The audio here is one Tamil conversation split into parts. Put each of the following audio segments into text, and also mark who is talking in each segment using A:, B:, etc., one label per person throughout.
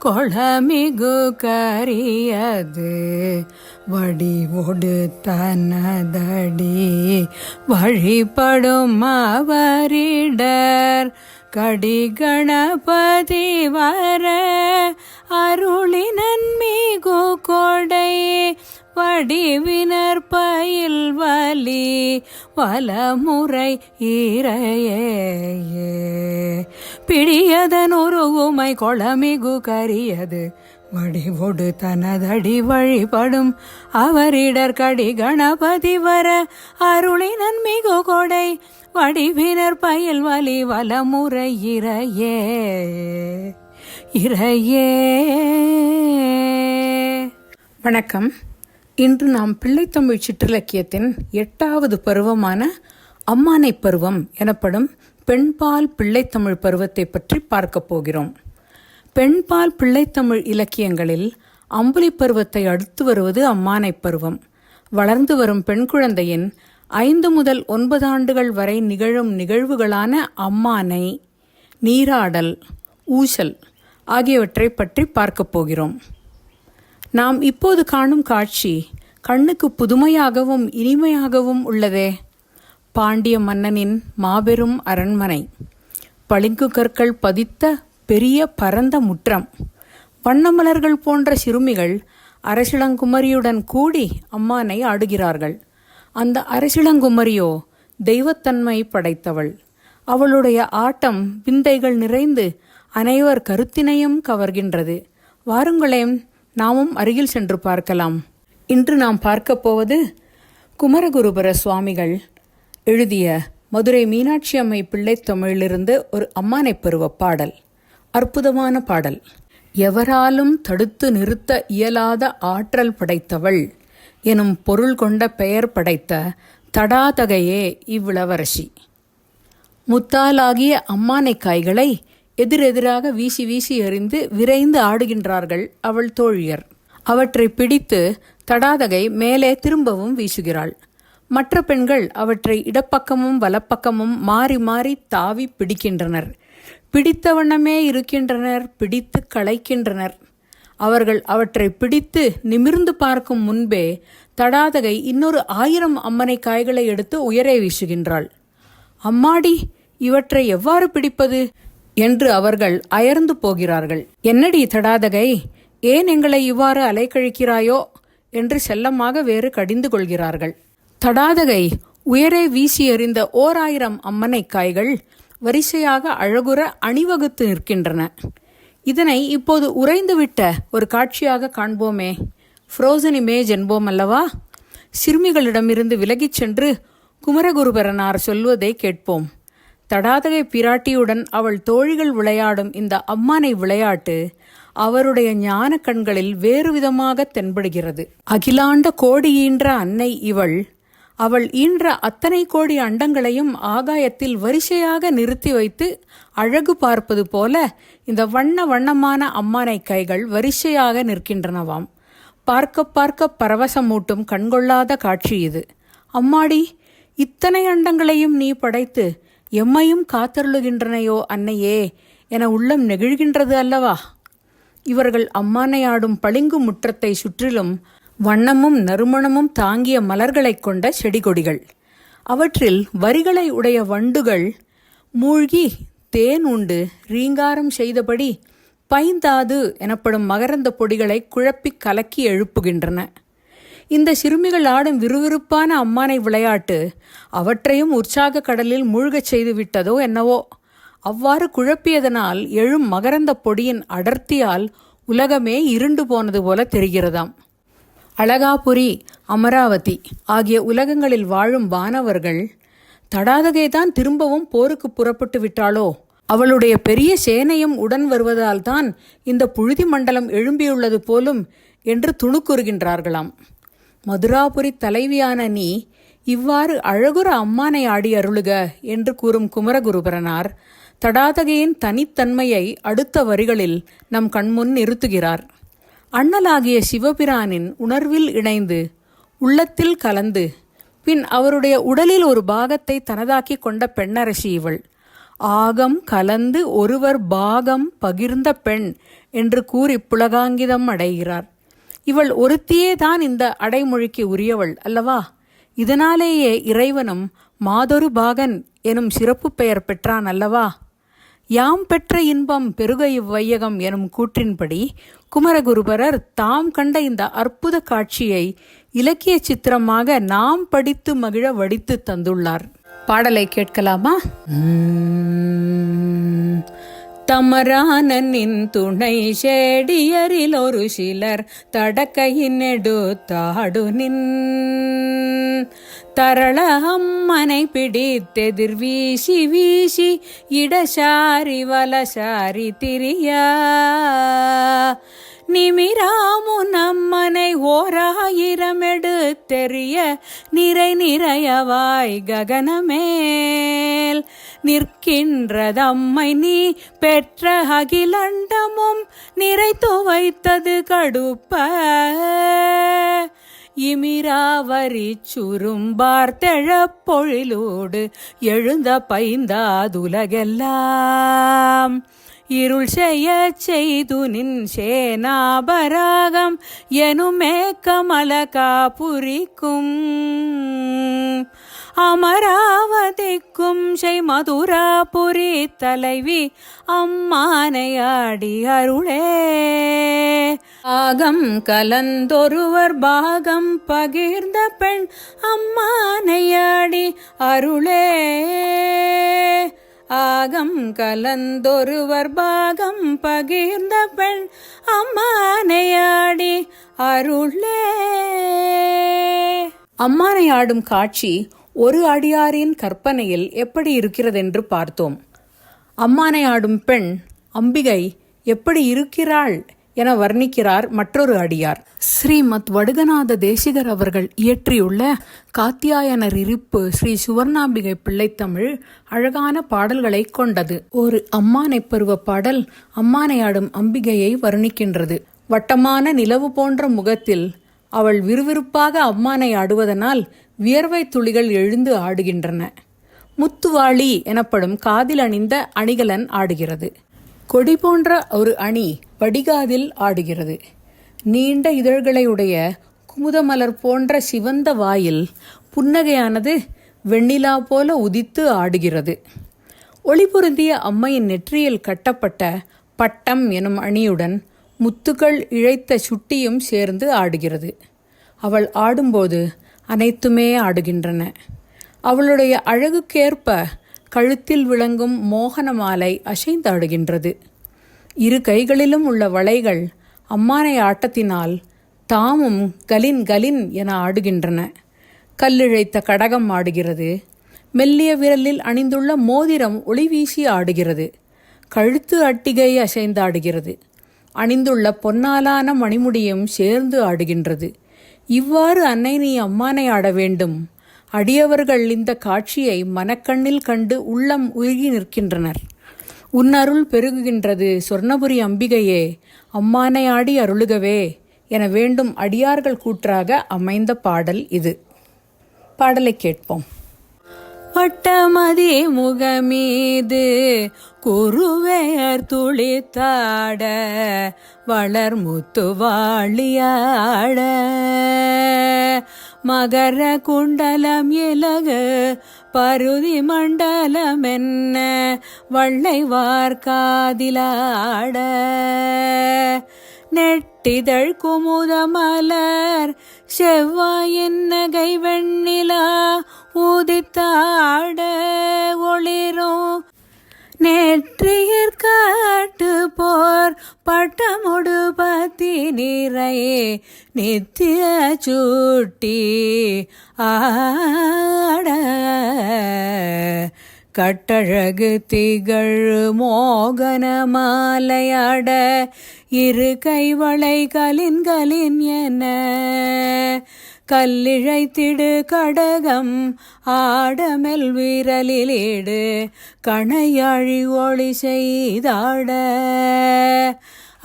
A: கொளமிகு கரியது வடிவொடு தனதடி வழிபடும் அவரிடர் கடிகணபதி வர அருளினன் மிகு கொடை வடிவினர் பயில் வலி வலமுறை இறையே பிடியதன் உருவுமை கொளமிகு கரியது வடிவொடு தனதடி வழிபடும் அவரிடர் கடி கணபதி வர அருளினன் மிகு கொடை வடிவினர் பயில் வலி வலமுறை இறையே இறையே. வணக்கம். இன்று நாம் பிள்ளைத்தமிழ் சிற்றிலக்கியத்தின் 8வது பருவமான அம்மானை பருவம் எனப்படும் பெண்பால் பிள்ளைத்தமிழ் பருவத்தை பற்றி பார்க்க போகிறோம். பெண்பால் பிள்ளைத்தமிழ் இலக்கியங்களில் அம்புலி பருவத்தை அடுத்து வருவது அம்மானை பருவம். வளர்ந்து வரும் பெண் குழந்தையின் 5 முதல் 9 ஆண்டுகள் வரை நிகழும் நிகழ்வுகளான அம்மானை, நீராடல், ஊசல் ஆகியவற்றை பற்றி பார்க்க போகிறோம். நாம் இப்போது காணும் காட்சி கண்ணுக்கு புதுமையாகவும் இனிமையாகவும் உள்ளதே. பாண்டிய மன்னனின் மாபெரும் அரண்மனை, பளிங்கு கற்கள் பதித்த பெரிய பரந்த முற்றம், வண்ணமலர்கள் போன்ற சிறுமிகள் அரசிளங்குமரியுடன் கூடி அம்மானை ஆடுகிறார்கள். அந்த அரசிளங்குமரியோ தெய்வத்தன்மை படைத்தவள். அவளுடைய ஆட்டம் விந்தைகள் நிறைந்து அனைவர் கருத்தினையும் கவர்கின்றது. வாருங்களேன், நாமும் அருகில் சென்று பார்க்கலாம். இன்று நாம் பார்க்க போவது குமரகுருபர சுவாமிகள் எழுதிய மதுரை மீனாட்சி அம்மை பிள்ளைத்தமிழிலிருந்து ஒரு அம்மானை பருவ பாடல். அற்புதமான பாடல். எவராலும் தடுத்து நிறுத்த இயலாத ஆற்றல் படைத்தவள் எனும் பொருள் கொண்ட பெயர் படைத்த தடாதகையே இவ்விளவரசி. முத்தாலாகிய அம்மானை காய்களை எதிரெதிராக வீசி வீசி எறிந்து விரைந்து ஆடுகின்றார்கள் அவள் தோழியர். அவற்றை பிடித்து தடாதகை மேலே திரும்பவும் வீசுகிறாள். மற்ற பெண்கள் அவற்றை இடப்பக்கமும் வலப்பக்கமும் மாறி மாறி தாவி பிடிக்கின்றனர். பிடித்த வண்ணமே இருக்கின்றனர், பிடித்து களைக்கின்றனர். அவர்கள் அவற்றை பிடித்து நிமிர்ந்து பார்க்கும் முன்பே தடாதகை இன்னொரு 1000 அம்மனை காய்களை எடுத்து உயரே வீசுகின்றாள். அம்மாடி, இவற்றை எவ்வாறு பிடிப்பது என்று அவர்கள் அயர்ந்து போகிறார்கள். என்னடி தடாதகை, ஏன் எங்களை இவ்வாறு அலைக்கழிக்கிறாயோ என்று செல்லமாக வேறு கடிந்து கொள்கிறார்கள். தடாதகை உயரே வீசி எறிந்த 1000 அம்மனை காய்கள் வரிசையாக அழகுற அணிவகுத்து நிற்கின்றன. இதனை இப்போது உறைந்துவிட்ட ஒரு காட்சியாக காண்போமே. ஃப்ரோசன் இமேஜ் என்போம் அல்லவா? சிறுமிகளிடமிருந்து விலகிச் சென்று குமரகுருபரனார் சொல்வதை கேட்போம். தடாதகை பிராட்டியுடன் அவள் தோழிகள் விளையாடும் இந்த அம்மானை விளையாட்டு அவருடைய ஞான கண்களில் வேறு விதமாக தென்படுகிறது. அகிலாண்ட கோடி ஈன்ற அன்னை இவள். அவள் ஈன்ற அத்தனை கோடி அண்டங்களையும் ஆகாயத்தில் வரிசையாக நிறுத்தி வைத்து அழகு பார்ப்பது போல இந்த வண்ண வண்ணமான அம்மானை கைகள் வரிசையாக நிற்கின்றனவாம். பார்க்க பார்க்க பரவசமூட்டும் கண்கொள்ளாத காட்சி இது. அம்மாடி, இத்தனை அண்டங்களையும் நீ படைத்து எம்மையும் காத்தருளுகின்றனையோ அன்னையே என உள்ளம் நெகிழ்கின்றது அல்லவா? இவர்கள் அம்மானை ஆடும் பளிங்கு முற்றத்தை சுற்றிலும் வண்ணமும் நறுமணமும் தாங்கிய மலர்களைக் கொண்ட செடி கொடிகள். அவற்றில் வரிகளை உடைய வண்டுகள் மூழ்கி தேன் உண்டு ரீங்காரம் செய்தபடி பைந்தாது எனப்படும் மகரந்த பொடிகளை குழப்பி கலக்கி எழுப்புகின்றன. இந்த சிறுமிகள் ஆடும் விறுவிறுப்பான அம்மானை விளையாட்டு அவற்றையும் உற்சாக கடலில் மூழ்கச் செய்து விட்டதோ என்னவோ. அவ்வாறு குழப்பியதனால் எழும் மகரந்த பொடியின் அடர்த்தியால் உலகமே இருண்டு போனது போல தெரிகிறதாம். அழகாபுரி, அமராவதி ஆகிய உலகங்களில் வாழும் வானவர்கள் தடாதகைதான் திரும்பவும் போருக்கு புறப்பட்டு விட்டாளோ, அவளுடைய பெரிய சேனையும் உடன் வருவதால் தான் இந்த புழுதி மண்டலம் எழும்பியுள்ளது போலும் என்று துணுக்குறுகின்றார்களாம். மதுராபுரி தலைவியான நீ இவ்வாறு அழகுற அம்மானை ஆடி அருளுக என்று கூறும் குமரகுருபரனார் தடாதகையின் தனித்தன்மையை அடுத்த வரிகளில் நம் கண்முன் நிறுத்துகிறார். அண்ணலாகிய சிவபிரானின் உணர்வில் இணைந்து உள்ளத்தில் கலந்து பின் அவருடைய உடலில் ஒரு பாகத்தை தனதாக்கி கொண்ட பெண்ணரசி இவள். ஆகம் கலந்து ஒருவர் பாகம் பகிர்ந்த பெண் என்று கூறி புலகாங்கிதம் அடைகிறார். இவள் ஒருத்தியே தான் இந்த அடைமொழிக்கு உரியவள் அல்லவா? இதனாலேயே இறைவனும் மாதொரு பாகன் எனும் சிறப்பு பெயர் பெற்றான் அல்லவா? யாம் பெற்ற இன்பம் பெருக இவ்வையகம் எனும் கூற்றின்படி குமரகுருபரர் தாம் கண்ட இந்த அற்புத காட்சியை இலக்கிய சித்திரமாக நாம் படித்து மகிழ வடித்து தந்துள்ளார். பாடலை கேட்கலாமா? தமரானின் துணை சேடியரில் ஒரு சிலர் தடக்கையின் எடுத்தாடு நின் தரள அம்மனை பிடித்தெதிர் வீசி வீசி இடசாரி வலசாரி திரியா நிமிராமு நம்மனை 1000 எடுத்தெறிய நிறை நிறையவாய் ககனமேல் நிற்கின்றதம்மை நீ பெற்ற அகிலண்டமும் நிறைத்து வைத்தது கடுப்ப இமிராவரி சுரும்பார்த்தெழப் பொழிலோடு எழுந்த பைந்தாதுலகெல்லாம் இருள் செய்ய செய்து நின் சேனாபராகம் எனுமே கமலகா புரிக்கும் அமராவதிக்கும் செய் மதுராபுரி தலைவி அம்மானையாடி அருளே ஆகம் கலந்தொருவர் பாகம் பகிர்ந்த பெண் அம்மானையாடி அருளே ஆகம் கலந்தொருவர் பாகம் பகிர்ந்த பெண் அம்மானையாடி அருளே. அம்மானை ஆடும் காட்சி ஒரு அடியாரின் கற்பனையில் எப்படி இருக்கிறதென்று பார்த்தோம். அம்மானை ஆடும் பெண் அம்பிகை எப்படி இருக்கிறாள் என வர்ணிக்கிறார் மற்றொரு அடியார். ஸ்ரீமத் வடுகநாத தேசிகர் அவர்கள் இயற்றியுள்ள காத்தியாயனர் இருப்பு ஸ்ரீ சுவர்ணாம்பிகை பிள்ளைத்தமிழ் அழகான பாடல்களை கொண்டது. ஒரு அம்மானை பருவ பாடல் அம்மானை ஆடும் அம்பிகையை வர்ணிக்கின்றது. வட்டமான நிலவு போன்ற முகத்தில் அவள் விறுவிறுப்பாக அம்மானை ஆடுவதனால் வியர்வை துளிகள் எழுந்து ஆடுகின்றன. முத்துவாளி எனப்படும் காதில் அணிந்த அணிகலன் ஆடுகிறது. கொடி போன்ற ஒரு அணி வடிகாதில் ஆடுகிறது. நீண்ட இதழ்களையுடைய குமுதமலர் போன்ற சிவந்த வாயில் புன்னகையானது வெண்ணிலா போல உதித்து ஆடுகிறது. ஒளி பொருந்திய அம்மையின் நெற்றியில் கட்டப்பட்ட பட்டம் எனும் அணியுடன் முத்துக்கள் இழைத்த சுட்டியும் சேர்ந்து ஆடுகிறது. அவள் ஆடும்போது அனைத்துமே ஆடுகின்றன. அவளுடைய அழகுக்கேற்ப கழுத்தில் விளங்கும் மோகன மாலை அசைந்தாடுகின்றது. இரு கைகளிலும் உள்ள வளைகள் அம்மானை ஆட்டத்தினால் தாமும் கலின் கலின் என ஆடுகின்றன. கல்லிழைத்த கடகம் ஆடுகிறது. மெல்லிய விரலில் அணிந்துள்ள மோதிரம் ஒளி வீசி ஆடுகிறது. கழுத்து அட்டிகை அசைந்தாடுகிறது. அணிந்துள்ள பொன்னாலான மணிமுடியும் சேர்ந்து ஆடுகின்றது. இவ்வாறு அன்னை நீ அம்மானை ஆட வேண்டும். அடியவர்கள் இந்த காட்சியை மனக்கண்ணில் கண்டு உள்ளம் உருகி நிற்கின்றனர். உன் அருள் பெருகுகின்றது சொர்ணபுரி அம்பிகையே, அம்மானை ஆடி அருளுகவே என வேண்டும் அடியார்கள் கூற்றாக அமைந்த பாடல் இது. பாடலை கேட்போம். வட்டமதி முகமீது குருவேர் துளித்தாட வளர் முத்துவாளியாட மகர குண்டலம் இலகு பருதி மண்டலம் என்ன வள்ளை வார்காதிலாட நெட்டிதழ் குமுதமலர் செவ்வாயின் நகை வெண்ணிலா உதித்தாட ஒளிரும் நெற்றியிற் காட்டு போர் பட்டமுடு பத்தி நிறையே நித்திய சூட்டி ஆட கட்டழகு திகழ் மோகன மாலையாட இரு கைவளை கலின் கலின் என கல்லிழைத்திடு கடகம் ஆடமெல் விரலிலேடு கணையாழி ஒளி செய்தாட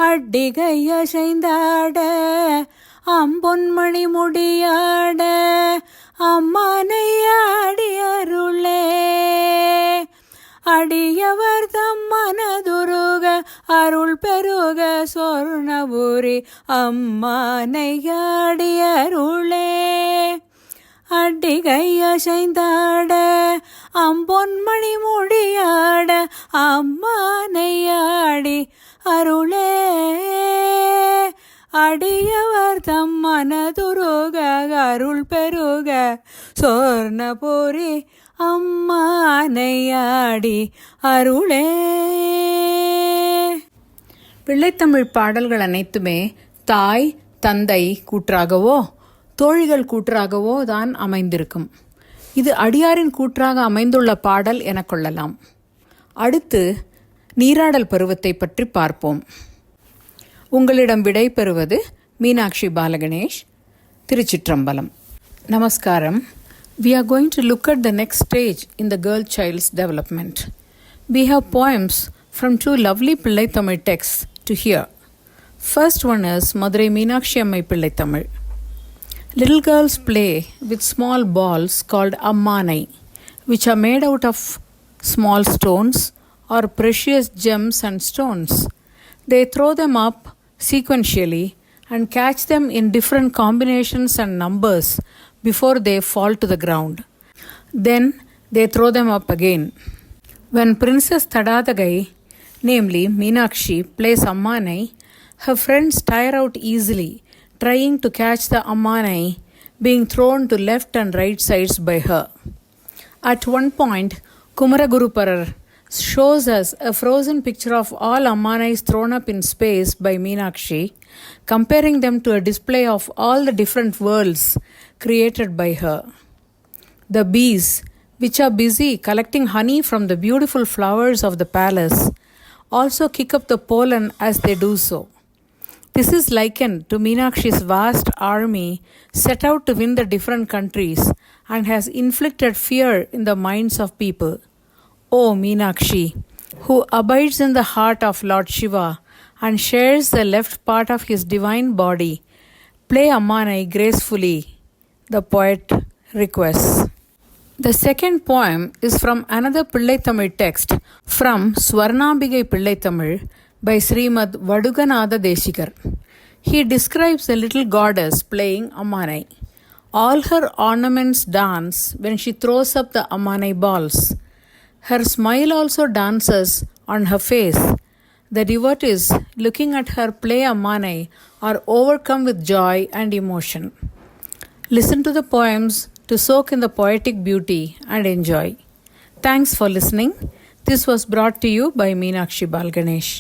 A: அட்டிகை அசைந்தாட அம்பொன்மணி முடியாட அம்மானை ஆடி அருளே அடியவர் தம் மனதுருக அருள் பெருக சொர்ணபுரி அம்மானையாடியருளே. அடிகையசைந்தாட அம்பொன்மணி முடியாட அம்மானையாடி அருளே. அடியவர் தம் மனதுருக அருள் பெருக சொர்ணபுரி அம்மானையாடி அருளே. பிள்ளைத்தமிழ் பாடல்கள் அனைத்துமே தாய் தந்தை கூற்றாகவோ தோழிகள் கூற்றாகவோ தான் அமைந்திருக்கும். இது அடியாரின் கூற்றாக அமைந்துள்ள பாடல் என கொள்ளலாம். அடுத்து நீராடல் பருவத்தை பற்றி பார்ப்போம். உங்களிடம் விடை பெறுவது மீனாட்சி பாலகணேஷ், திருச்சிற்றம்பலம். நமஸ்காரம். We are going to look at the next stage in the girl child's development. We have poems from two lovely Pillai Tamil texts to hear. First one is Madurai Meenakshi Ammai Pillai Tamil. Little girls play with small balls called ammanai, which are made out of small stones or precious gems and stones. They throw them up sequentially and catch them in different combinations and numbers before they fall to the ground. Then they throw them up again. When Princess Tadadagai, namely Meenakshi, plays ammanai, her friends tire out easily trying to catch the ammanai being thrown to left and right sides by her. At one point, Kumaraguru shows us a frozen picture of all ammanais thrown up in space by Meenakshi, comparing them to a display of all the different worlds created by her. The bees, which are busy collecting honey from the beautiful flowers of the palace, also kick up the pollen as they do so. This is likened to Meenakshi's vast army set out to win the different countries and has inflicted fear in the minds of people. O Meenakshi, who abides in the heart of Lord Shiva and shares the left part of his divine body, play ammanai gracefully, the poet requests. The second poem is from another Pillai Tamil text from Swarnambigai Pillai Tamil by Srimad Vaduganatha Deshikar. He describes a little goddess playing ammanai. All her ornaments dance when she throws up the ammanai balls. Her smile also dances on her face. The devotees looking at her play ammanai are overcome with joy and emotion. Listen to the poems to soak in the poetic beauty and enjoy. Thanks for listening. This was brought to you by Meenakshi Balganesh.